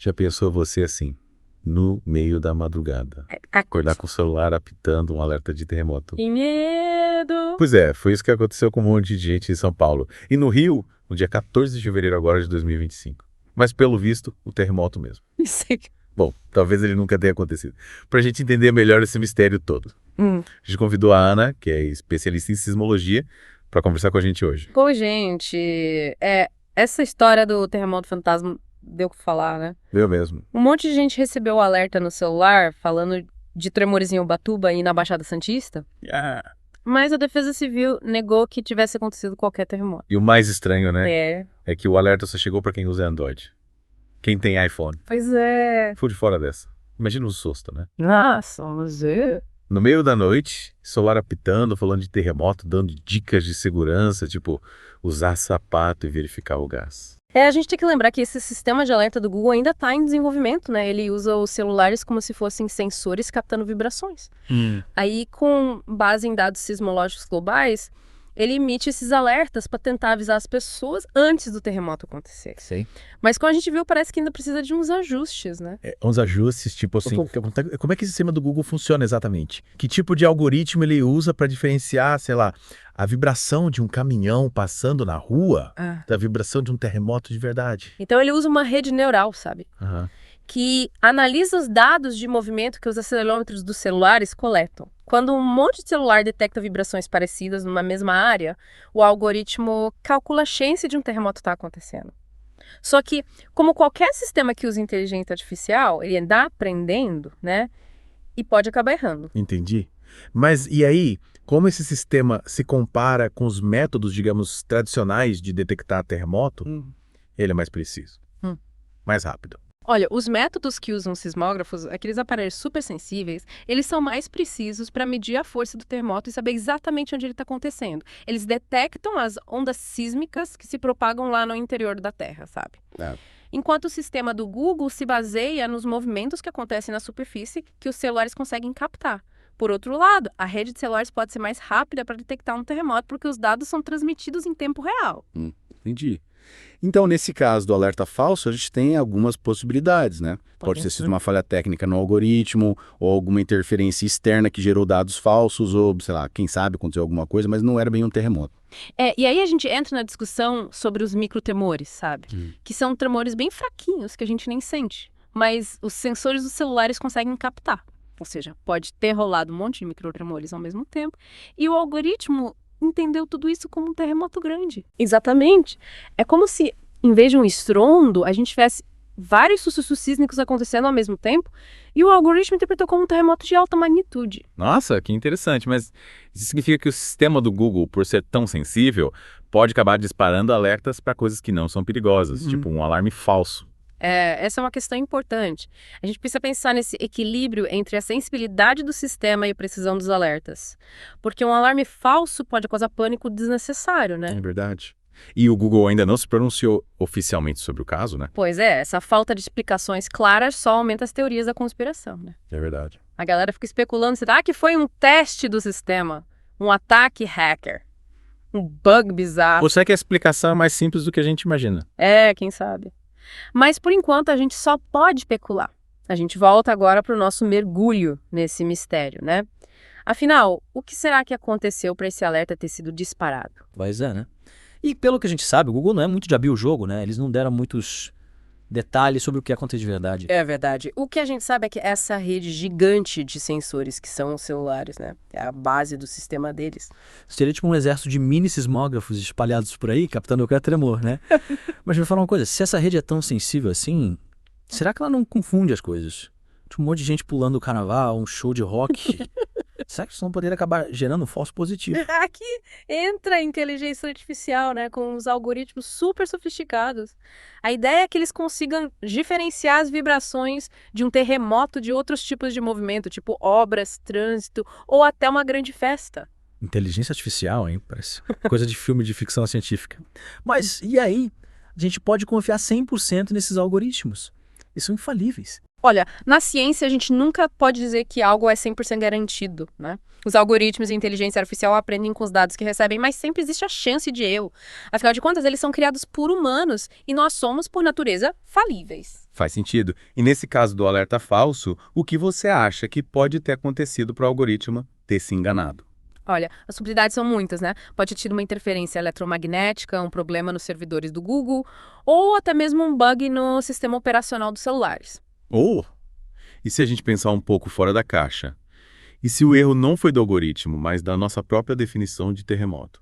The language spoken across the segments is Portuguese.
Já pensou você assim, no meio da madrugada, acordar com o celular apitando um alerta de terremoto? Que medo! Pois é, foi isso que aconteceu com um monte de gente em São Paulo. E no Rio, no dia 14 de fevereiro agora de 2025. Mas pelo visto, o terremoto mesmo. Isso aqui. Bom, talvez ele nunca tenha acontecido. Pra gente entender melhor esse mistério todo, a gente convidou a Ana, que é especialista em sismologia, para conversar com a gente hoje. Pô, gente, essa história do terremoto fantasma deu o que falar, né? Eu mesmo. Um monte de gente recebeu o alerta no celular falando de tremores em Ubatuba e na Baixada Santista, mas a Defesa Civil negou que tivesse acontecido qualquer terremoto. E o mais estranho, né? É que o alerta só chegou para quem usa Android. Quem tem iPhone. Pois é. Fui de fora dessa. Imagina o susto, né? Nossa, mas No meio da noite, celular apitando, falando de terremoto, dando dicas de segurança, tipo usar sapato e verificar o gás. a gente tem que lembrar que esse sistema de alerta do Google ainda está em desenvolvimento, né? Ele usa os celulares como se fossem sensores captando vibrações. Aí, com base em dados sismológicos globais, ele emite esses alertas para tentar avisar as pessoas antes do terremoto acontecer. Sei. Mas como a gente viu, parece que ainda precisa de uns ajustes, né? Uns ajustes, tipo assim, como é que esse sistema do Google funciona exatamente? Que tipo de algoritmo ele usa para diferenciar, sei lá, a vibração de um caminhão passando na rua da vibração de um terremoto de verdade? Então ele usa uma rede neural, sabe? Que analisa os dados de movimento que os acelerômetros dos celulares coletam. Quando um monte de celular detecta vibrações parecidas numa mesma área, o algoritmo calcula a chance de um terremoto estar acontecendo. Só que, como qualquer sistema que usa inteligência artificial, ele ainda aprendendo, né? E pode acabar errando. Entendi. Mas e aí, como esse sistema se compara com os métodos, digamos, tradicionais de detectar terremoto, ele é mais preciso, mais rápido. Olha, os métodos que usam sismógrafos, aqueles aparelhos super sensíveis, eles são mais precisos para medir a força do terremoto e saber exatamente onde ele está acontecendo. Eles detectam as ondas sísmicas que se propagam lá no interior da Terra, sabe? Enquanto o sistema do Google se baseia nos movimentos que acontecem na superfície que os celulares conseguem captar. Por outro lado, a rede de celulares pode ser mais rápida para detectar um terremoto porque os dados são transmitidos em tempo real. Entendi. Então, nesse caso do alerta falso, a gente tem algumas possibilidades, né? Pode ter sido uma falha técnica no algoritmo, ou alguma interferência externa que gerou dados falsos, ou, sei lá, quem sabe aconteceu alguma coisa, mas não era bem um terremoto. E aí a gente entra na discussão sobre os microtremores, sabe? Que são tremores bem fraquinhos, que a gente nem sente. Mas os sensores dos celulares conseguem captar. Ou seja, pode ter rolado um monte de microtremores ao mesmo tempo. E o algoritmo entendeu tudo isso como um terremoto grande. Exatamente. É como se, em vez de um estrondo, a gente tivesse vários sucessos sísmicos acontecendo ao mesmo tempo e o algoritmo interpretou como um terremoto de alta magnitude. Nossa, que interessante, mas isso significa que o sistema do Google, por ser tão sensível, pode acabar disparando alertas para coisas que não são perigosas, tipo um alarme falso. Essa é uma questão importante. A gente precisa pensar nesse equilíbrio entre a sensibilidade do sistema e a precisão dos alertas. Porque um alarme falso pode causar pânico desnecessário, né? É verdade. E o Google ainda não se pronunciou oficialmente sobre o caso, né? Pois é, essa falta de explicações claras só aumenta as teorias da conspiração, né? É verdade. A galera fica especulando se que foi um teste do sistema, um ataque hacker, um bug bizarro. Ou será que a explicação é mais simples do que a gente imagina? Quem sabe? Mas, por enquanto, a gente só pode especular. A gente volta agora para o nosso mergulho nesse mistério, né? Afinal, o que será que aconteceu para esse alerta ter sido disparado? Pois é, né? E pelo que a gente sabe, o Google não é muito de abrir o jogo, né? Eles não deram muitos detalhes sobre o que aconteceu de verdade. É verdade. O que a gente sabe é que essa rede gigante de sensores, que são os celulares, né? É a base do sistema deles. Seria tipo um exército de mini sismógrafos espalhados por aí, captando qualquer tremor, né? Mas eu vou falar uma coisa, se essa rede é tão sensível assim, será que ela não confunde as coisas? Tipo um monte de gente pulando o carnaval, um show de rock. Será que isso não poderia acabar gerando um falso positivo? Aqui entra a inteligência artificial, né, com os algoritmos super sofisticados. A ideia é que eles consigam diferenciar as vibrações de um terremoto de outros tipos de movimento, tipo obras, trânsito ou até uma grande festa. Inteligência artificial, hein? Parece coisa de filme de ficção científica. Mas e aí? A gente pode confiar 100% nesses algoritmos. Eles são infalíveis. Olha, na ciência a gente nunca pode dizer que algo é 100% garantido, né? Os algoritmos e a inteligência artificial aprendem com os dados que recebem, mas sempre existe a chance de erro. Afinal de contas, eles são criados por humanos e nós somos, por natureza, falíveis. Faz sentido. E nesse caso do alerta falso, o que você acha que pode ter acontecido para o algoritmo ter se enganado? Olha, as possibilidades são muitas, né? Pode ter tido uma interferência eletromagnética, um problema nos servidores do Google, ou até mesmo um bug no sistema operacional dos celulares. Ou, e se a gente pensar um pouco fora da caixa? E se o erro não foi do algoritmo, mas da nossa própria definição de terremoto?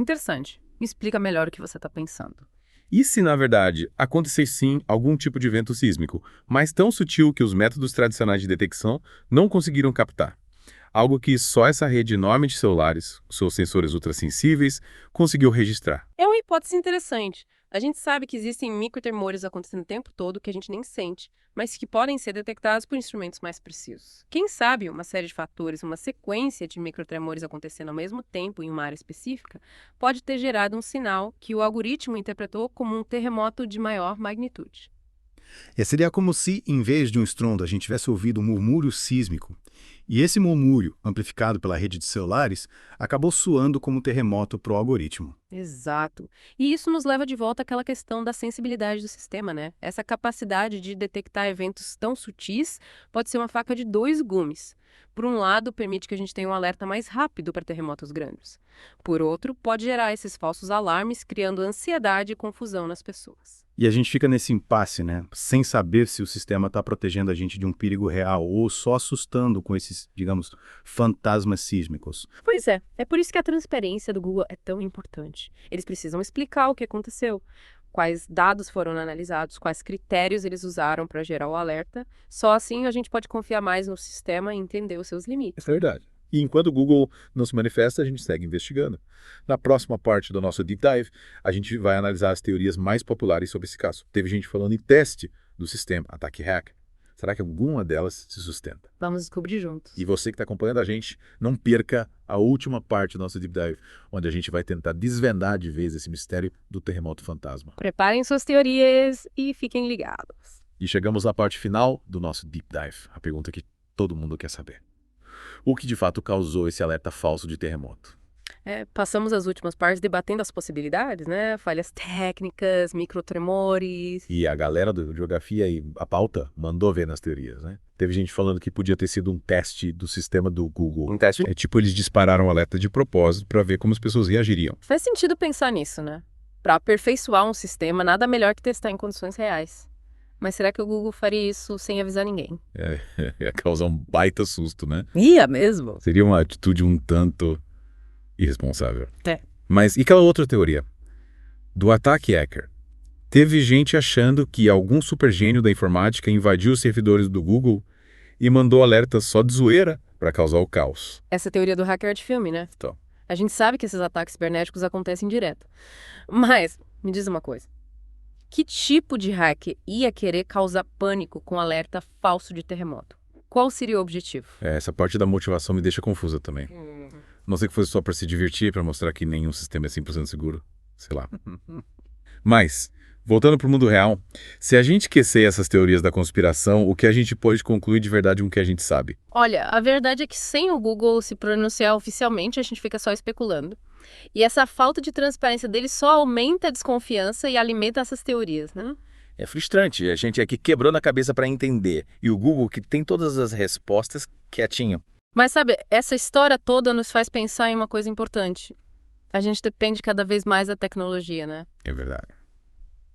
Interessante. Me explica melhor o que você está pensando. E se, na verdade, acontecer sim algum tipo de evento sísmico, mas tão sutil que os métodos tradicionais de detecção não conseguiram captar? Algo que só essa rede enorme de celulares, seus sensores ultrassensíveis, conseguiu registrar. É uma hipótese interessante. A gente sabe que existem microtremores acontecendo o tempo todo que a gente nem sente, mas que podem ser detectados por instrumentos mais precisos. Quem sabe uma série de fatores, uma sequência de microtremores acontecendo ao mesmo tempo em uma área específica, pode ter gerado um sinal que o algoritmo interpretou como um terremoto de maior magnitude. Seria como se, em vez de um estrondo, a gente tivesse ouvido um murmúrio sísmico. E esse murmúrio, amplificado pela rede de celulares, acabou soando como um terremoto para o algoritmo. Exato. E isso nos leva de volta àquela questão da sensibilidade do sistema, né? Essa capacidade de detectar eventos tão sutis pode ser uma faca de dois gumes. Por um lado, permite que a gente tenha um alerta mais rápido para terremotos grandes. Por outro, pode gerar esses falsos alarmes, criando ansiedade e confusão nas pessoas. E a gente fica nesse impasse, né? Sem saber se o sistema está protegendo a gente de um perigo real ou só assustando com esses, digamos, fantasmas sísmicos. Pois é por isso que a transparência do Google é tão importante. Eles precisam explicar o que aconteceu, quais dados foram analisados, quais critérios eles usaram para gerar o alerta. Só assim a gente pode confiar mais no sistema e entender os seus limites. Isso é verdade. E enquanto o Google não se manifesta, a gente segue investigando. Na próxima parte do nosso Deep Dive, a gente vai analisar as teorias mais populares sobre esse caso. Teve gente falando em teste do sistema, ataque hacker. Será que alguma delas se sustenta? Vamos descobrir juntos. E você que está acompanhando a gente, não perca a última parte do nosso Deep Dive, onde a gente vai tentar desvendar de vez esse mistério do terremoto fantasma. Preparem suas teorias e fiquem ligados. E chegamos à parte final do nosso Deep Dive, a pergunta que todo mundo quer saber. O que de fato causou esse alerta falso de terremoto? Passamos as últimas partes debatendo as possibilidades, né? Falhas técnicas, microtremores. E a galera do Geografia e a pauta mandou ver nas teorias, né? Teve gente falando que podia ter sido um teste do sistema do Google. Um teste? É tipo, eles dispararam o alerta de propósito para ver como as pessoas reagiriam. Faz sentido pensar nisso, né? Para aperfeiçoar um sistema, nada melhor que testar em condições reais. Mas será que o Google faria isso sem avisar ninguém? Ia causar um baita susto, né? Ia mesmo? Seria uma atitude um tanto irresponsável. É. Mas e aquela outra teoria? Do ataque hacker. Teve gente achando que algum supergênio da informática invadiu os servidores do Google e mandou alertas só de zoeira para causar o caos. Essa teoria do hacker é de filme, né? Então. A gente sabe que esses ataques cibernéticos acontecem direto. Mas, me diz uma coisa. Que tipo de hacker ia querer causar pânico com alerta falso de terremoto? Qual seria o objetivo? Essa parte da motivação me deixa confusa também. Não sei que fosse só para se divertir, para mostrar que nenhum sistema é 100% seguro. Sei lá. Mas, voltando para o mundo real, se a gente esquecer essas teorias da conspiração, o que a gente pode concluir de verdade com o que a gente sabe? Olha, a verdade é que sem o Google se pronunciar oficialmente, a gente fica só especulando. E essa falta de transparência dele só aumenta a desconfiança e alimenta essas teorias, né? É frustrante, a gente aqui quebrou na cabeça para entender. E o Google, que tem todas as respostas, quietinho. Mas sabe, essa história toda nos faz pensar em uma coisa importante. A gente depende cada vez mais da tecnologia, né? É verdade.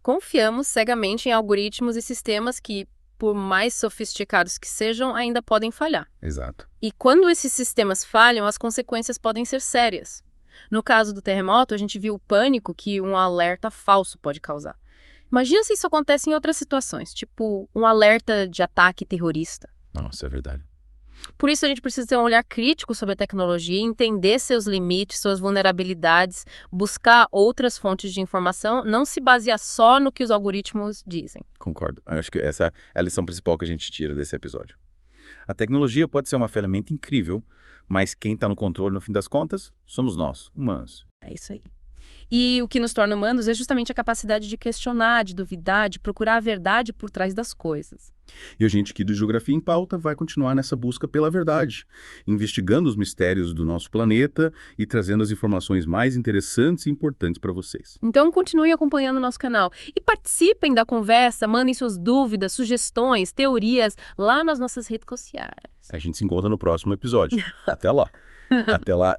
Confiamos cegamente em algoritmos e sistemas que, por mais sofisticados que sejam, ainda podem falhar. Exato. E quando esses sistemas falham, as consequências podem ser sérias. No caso do terremoto, a gente viu o pânico que um alerta falso pode causar. Imagina se isso acontece em outras situações, tipo um alerta de ataque terrorista. Nossa, é verdade. Por isso a gente precisa ter um olhar crítico sobre a tecnologia, entender seus limites, suas vulnerabilidades, buscar outras fontes de informação, não se basear só no que os algoritmos dizem. Concordo. Eu acho que essa é a lição principal que a gente tira desse episódio. A tecnologia pode ser uma ferramenta incrível, mas quem está no controle, no fim das contas, somos nós, humanos. É isso aí. E o que nos torna humanos é justamente a capacidade de questionar, de duvidar, de procurar a verdade por trás das coisas. E a gente aqui do Geografia em Pauta vai continuar nessa busca pela verdade, investigando os mistérios do nosso planeta e trazendo as informações mais interessantes e importantes para vocês. Então continuem acompanhando o nosso canal e participem da conversa, mandem suas dúvidas, sugestões, teorias lá nas nossas redes sociais. A gente se encontra no próximo episódio. Até lá. Até lá.